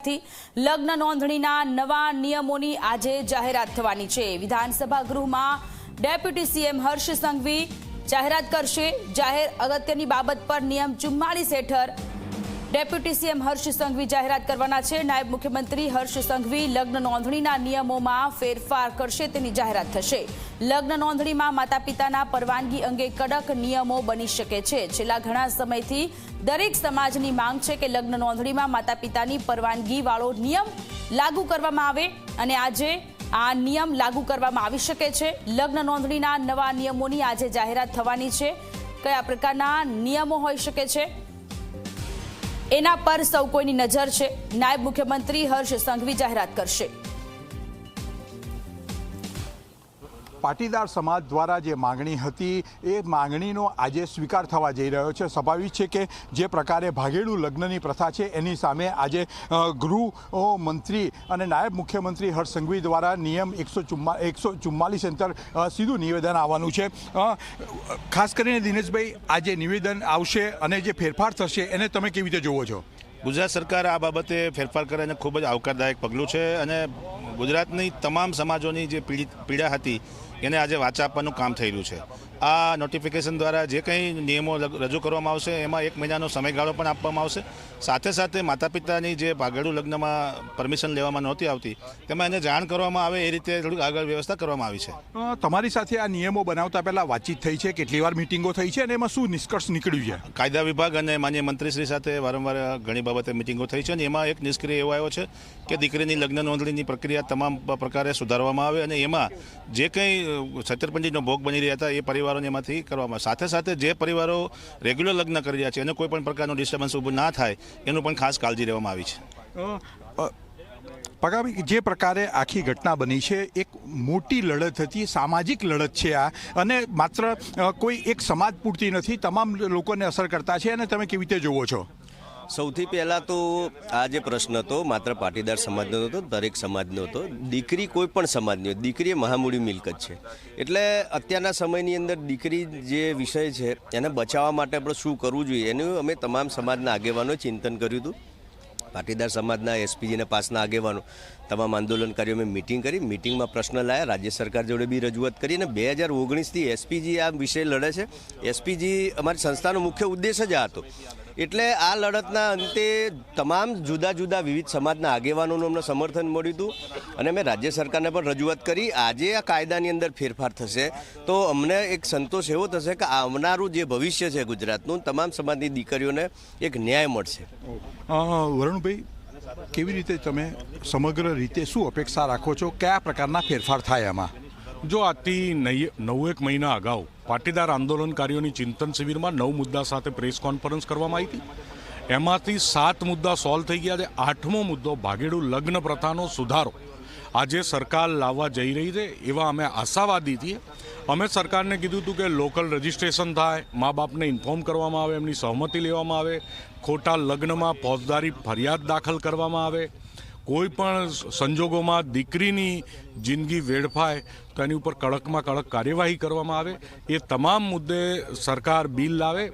જાહેરાતથી લગ્ન નોંધણીના નવા નિયમોની આજે જાહેરાત થવાની છે। વિધાનસભા ગૃહમાં ડેપ્યુટી સીએમ હર્ષ સંઘવી જાહેરાત કરશે। જાહેર અગત્યની બાબત પર નિયમ 44 હેઠળ ડેપ્યુટી સીએમ હર્ષ સંઘવી જાહેરાત કરવાના છે। નાયબ મુખ્યમંત્રી હર્ષ સંઘવી લગ્ન નોંધણીના નિયમોમાં ફેરફાર કરશે તેની જાહેરાત થશે। લગ્ન નોંધણીમાં માતા પિતાના પરવાનગી અંગે કડક નિયમો બની શકે છે। છેલ્લા ઘણા સમયથી દરેક સમાજની માંગ છે કે લગ્ન નોંધણીમાં માતા પિતાની પરવાનગી વાળો નિયમ લાગુ કરવામાં આવે અને આજે આ નિયમ લાગુ કરવામાં આવી શકે છે। લગ્ન નોંધણીના નવા નિયમોની આજે જાહેરાત થવાની છે। કયા પ્રકારના નિયમો હોઈ શકે છે એના પર સૌ કોઈની નજર છે। નાયબ મુખ્યમંત્રી હર્ષ સંઘવી જાહેરાત કરશે। પાટીદાર સમાજ દ્વારા જે માંગણી હતી એ માંગણીનો આજે સ્વીકાર થવા જઈ રહ્યો છે। સ્વાભાવિક છે કે જે પ્રકારે ભાગેડું લગ્નની પ્રથા છે એની સામે આજે ગૃહમંત્રી અને નાયબ મુખ્યમંત્રી હર્ષ સંઘવી દ્વારા નિયમ 144 હેઠળ સીધું નિવેદન આવવાનું છે। ખાસ કરીને દિનેશભાઈ આ જે નિવેદન આવશે અને જે ફેરફાર થશે એને તમે કેવી રીતે જોવો છો? ગુજરાત સરકાર આ બાબતે ફેરફાર કરે ખૂબ જ આવકારદાયક પગલું છે અને ગુજરાતની તમામ સમાજોની જે પીડા હતી એને આજે વાચા આપવાનું કામ થઈ રહ્યું છે। આ નોટિફિકેશન દ્વારા જે કંઈ નિયમો રજૂ કરવામાં આવશે એમાં 1 મહિનાનો સમયગાળો પણ આપવામાં આવશે। સાથે સાથે માતા પિતાની જે ભાગેડું લગ્નમાં પરમિશન લેવામાં નહોતી આવતી તેમાં એને જાણ કરવામાં આવે એ રીતે થોડીક આગળ વ્યવસ્થા કરવામાં આવી છે। તમારી સાથે આ નિયમો બનાવતા પહેલાં વાતચીત થઈ છે, કેટલી વાર મિટિંગો થઈ છે અને એમાં શું નિષ્કર્ષ નીકળ્યું છે? કાયદા વિભાગ અને માન્ય મંત્રીશ્રી સાથે વારંવાર ઘણી બાબતે મિટિંગો થઈ છે અને એમાં એક નિષ્ક્રિય એવો આવ્યો છે કે દીકરીની લગ્ન નોંધણીની પ્રક્રિયા તમામ પ્રકારે સુધારવામાં આવે અને એમાં જે કંઈ છેતરપિંડીનો ભોગ બની રહ્યા હતા એ પરિવારોને એમાંથી કરવામાં આવે। સાથે સાથે જે પરિવારો રેગ્યુલર લગ્ન કરી રહ્યા છે એને કોઈ પણ પ્રકારનું ડિસ્ટર્બન્સ ઊભું ના થાય એનું પણ ખાસ કાળજી લેવામાં આવી છે। પગામી જે પ્રકારે આખી ઘટના બની છે એક મોટી લડત હતી, સામાજિક લડત છે આ, અને માત્ર કોઈ એક સમાજ પૂરતી નથી, તમામ લોકોને અસર કરતા છે અને તમે કેવી રીતે જોવો છો? સૌથી પહેલાં તો આ જે પ્રશ્ન હતો માત્ર પાટીદાર સમાજનો નહોતો, દરેક સમાજનો હતો। દીકરી કોઈ પણ સમાજની હોય, દીકરી એ મહામૂડી મિલકત છે। એટલે અત્યારના સમયની અંદર દીકરી જે વિષય છે એને બચાવવા માટે આપણે શું કરવું જોઈએ એનું અમે તમામ સમાજના આગેવાનોએ ચિંતન કર્યું હતું। પાટીદાર સમાજના એસપીજીના પાસના આગેવાનો તમામ આંદોલનકારીઓ મેં મિટિંગ કરી, મિટિંગમાં પ્રશ્ન લાયા, રાજ્ય સરકાર જોડે બી રજૂઆત કરી અને 2019થી એસપીજી આ વિષય લડે છે। એસપીજી અમારી સંસ્થાનો મુખ્ય ઉદ્દેશ જ આ હતો। એટલે આ લડતના અંતે તમામ જુદા જુદા વિવિધ સમાજના આગેવાનોનું અમને સમર્થન મળ્યું હતું અને અમે રાજ્ય સરકારને પણ રજૂઆત કરી। આજે આ કાયદાની અંદર ફેરફાર થશે તો અમને એક સંતોષ એવો થશે કે આવનારું જે ભવિષ્ય છે ગુજરાતનું તમામ સમાજની દીકરીઓને એક ન્યાય મળશે। વરુણભાઈ, કેવી રીતે તમે સમગ્ર રીતે શું અપેક્ષા રાખો છો? કયા પ્રકારના ફેરફાર થાય એમાં? જો આજથી 9 મહિના અગાઉ પાટીદાર આંદોલનકારીઓની ચિંતન શિબિરમાં 9 મુદ્દા સાથે પ્રેસ કોન્ફરન્સ કરવામાં આવી હતી। એમાંથી 7 મુદ્દા સોલ્વ થઈ ગયા છે। 8મો મુદ્દો ભાગેડું લગ્ન પ્રથાનો સુધારો આજે સરકાર લાવવા જઈ રહી છે એવા અમે આશાવાદી છીએ। અમે સરકારને કીધું હતું કે લોકલ રજિસ્ટ્રેશન થાય, મા બાપને ઇન્ફોર્મ કરવામાં આવે, એમની સહમતિ લેવામાં આવે, ખોટા લગ્નમાં ફોજદારી ફરિયાદ દાખલ કરવામાં આવે, કોઈ પણ સંજોગોમાં દીકરીની જિંદગી વેડફાય તો એની ઉપર કડકમાં કડક કાર્યવાહી કરવામાં આવે। એ તમામ મુદ્દે સરકાર બિલ લાવે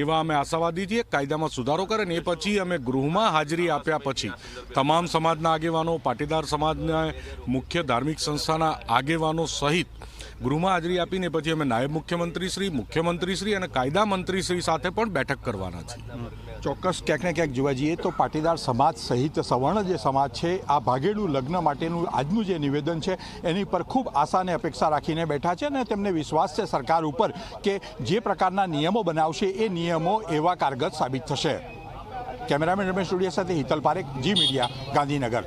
એવા અમે આશાવાદી છીએ, કાયદામાં સુધારો કરે ને એ પછી અમે ગૃહમાં હાજરી આપ્યા પછી તમામ સમાજના આગેવાનો, પાટીદાર સમાજના મુખ્ય ધાર્મિક સંસ્થાના આગેવાનો સહિત ગૃહમાં હાજરી આપીને પછી અમે નાયબ મુખ્યમંત્રીશ્રી અને કાયદા મંત્રીશ્રી સાથે પણ બેઠક કરવાના છીએ। ચોક્કસ ક્યાંક ને ક્યાંક જોવા જઈએ તો પાટીદાર સમાજ સહિત સવર્ણ જે સમાજ છે આ ભાગેડું લગ્ન માટેનું આજનું જે નિવેદન છે એની પર ખૂબ આશા અને અપેક્ષા રાખીને બેઠા છે અને તેમને વિશ્વાસ છે સરકાર ઉપર કે જે પ્રકારના નિયમો બનાવશે એ નિયમો એવા કારગર સાબિત થશે। કેમેરામેન રમેશ સ્ટુડિયો સાથે હિતલ પારેખ, જી મીડિયા, ગાંધીનગર।